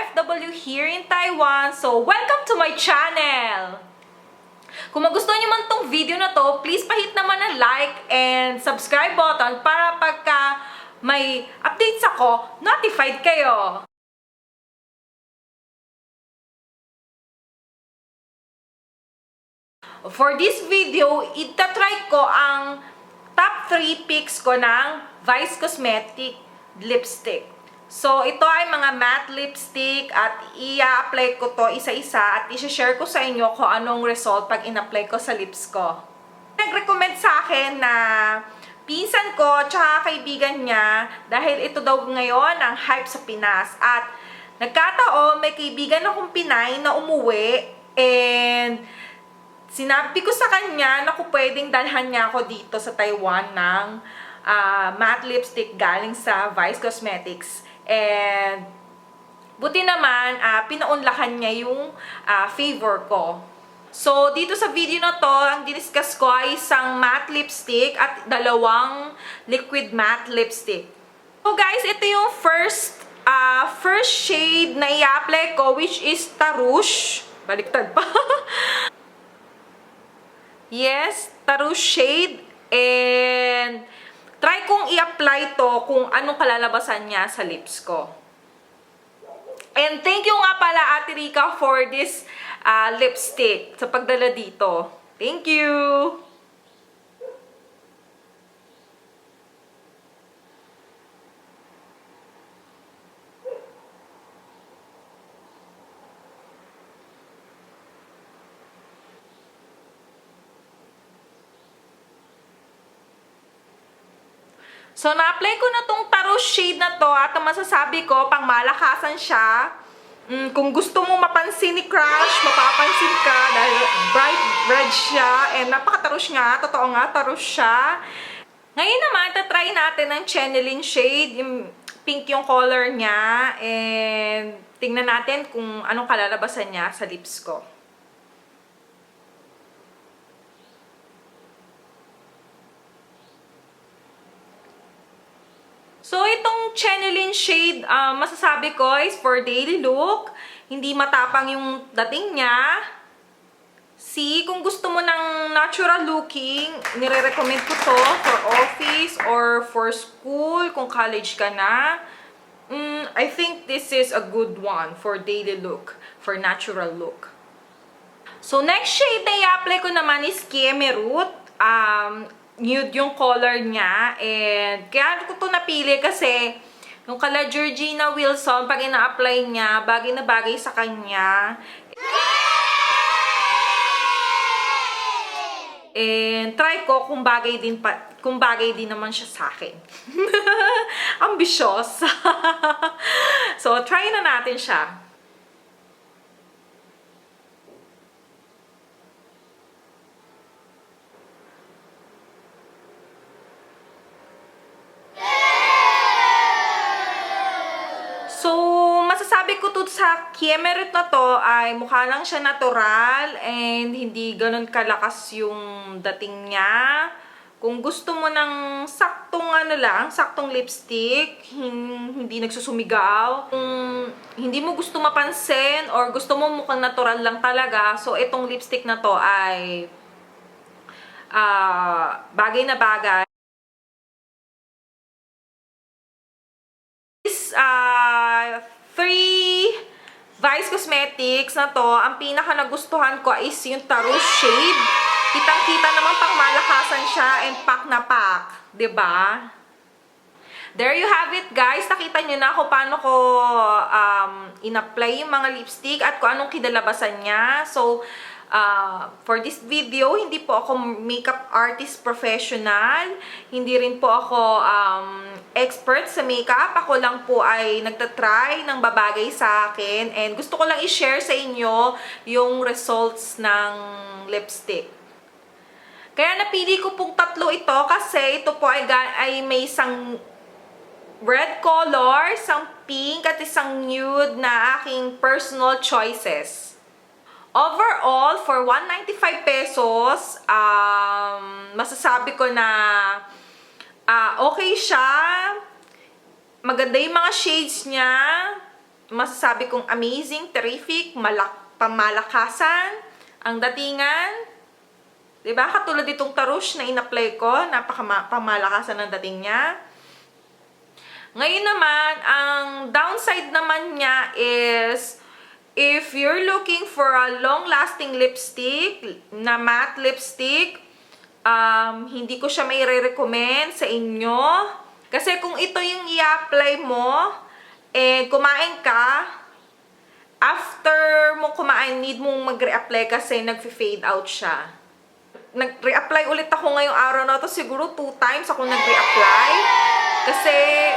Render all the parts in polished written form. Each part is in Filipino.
OFW here in Taiwan. So, welcome to my channel! Kung magustuhan niyo man tong video na to, please pahit naman ng like and subscribe button para pagka may updates ako, notified kayo. For this video, itatry ko ang top 3 picks ko ng Vice Cosmetic lipstick. So, ito ay mga matte lipstick at i-apply ko to isa-isa at i-share ko sa inyo kung anong result pag in-apply ko sa lips ko. Nag-recommend sa akin na pinsan ko tsaka kaibigan niya dahil ito daw ngayon ang hype sa Pinas. At nagkataon, may kaibigan akong Pinay na umuwi and sinabi ko sa kanya na kung pwedeng dalhan niya ako dito sa Taiwan ng matte lipstick galing sa Vice Cosmetics. And buti naman, pinaunlakan niya yung favor ko. So, dito sa video na to, ang diniscuss ko ay isang matte lipstick at dalawang liquid matte lipstick. So guys, ito yung first shade na i-apply ko, which is Tarouche. Baliktad pa. Yes, Tarouche shade. And try kong i-apply to kung anong kalalabasan niya sa lips ko. And thank you nga pala, Ate Rica, for this lipstick sa pagdala dito. Thank you! So, na-apply ko na tong Tarouche shade na to at masasabi ko, pang malakasan siya. Kung gusto mong mapansin ni crush, mapapansin ka dahil bright red siya and napaka-tarouche nga. Totoo nga, tarouche siya. Ngayon naman, tatry natin ang channeling shade. Yung pink yung color niya and tingnan natin kung anong kalalabasan niya sa lips ko. So, itong channeling shade, masasabi ko is for daily look. Hindi matapang yung dating niya. See, kung gusto mo ng natural looking, nire-recommend ko to for office or for school, kung college ka na. I think this is a good one for daily look, for natural look. So, next shade na i-apply ko naman is Kemerut. Nude yung color niya. And kaya ko ito napili kasi yung kala Georgina Wilson, pag ina-apply niya, bagay na bagay sa kanya. And try ko kung bagay din naman siya sa akin. Ambitious. So, try na natin siya. So, masasabi ko to sa Kemerut na to ay mukha lang siya natural and hindi ganun kalakas yung dating niya. Kung gusto mo ng saktong saktong lipstick, hindi nagsusumigaw. Kung hindi mo gusto mapansin or gusto mo mukhang natural lang talaga, so itong lipstick na to ay bagay na bagay. Three Vice Cosmetics na to, ang pinaka nagustuhan ko is yung Tarouche shade. Kitang-kita naman pang malakasan siya and pack na pack, 'di ba? There you have it, guys. Nakita niyo na kung paano ko in-apply yung mga lipstick at kung anong kinalabasan niya. So, for this video, hindi po ako makeup artist professional. Hindi rin po ako expert sa makeup. Ako lang po ay nagtatry ng babagay sa akin. And gusto ko lang i-share sa inyo yung results ng lipstick. Kaya napili ko pong tatlo ito kasi ito po ay may isang red color, isang pink at isang nude na aking personal choices. Overall, for 195 pesos, masasabi ko na okay siya. Maganda yung mga shades niya. masasabi kong amazing, terrific, pamalakasan ang datingan. Diba? Katulad itong Tarush na in-apply ko, pamalakasan ang dating niya. Ngayon naman, ang downside naman niya is, if you're looking for a long-lasting lipstick, na matte lipstick, hindi ko siya may re-recommend sa inyo. Kasi kung ito yung i-apply mo, kumain ka, after mo kumain, need mong mag-re-apply kasi nag-fade out siya. Nag-re-apply ulit ako ngayong araw na to. Siguro 2 times ako nag-re-apply. Kasi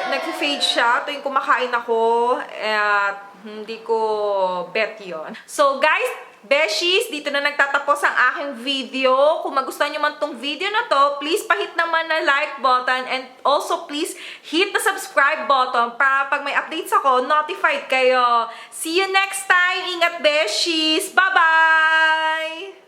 nag-fade siya tuwing kumakain ako. At hindi ko bet yon. So guys, beshies, dito na nagtatapos ang aking video. Kung magustuhan nyo man tong video na to, please pahit naman na like button. And also please hit the subscribe button para pag may updates ako, notified kayo. See you next time. Ingat beshies. Bye-bye!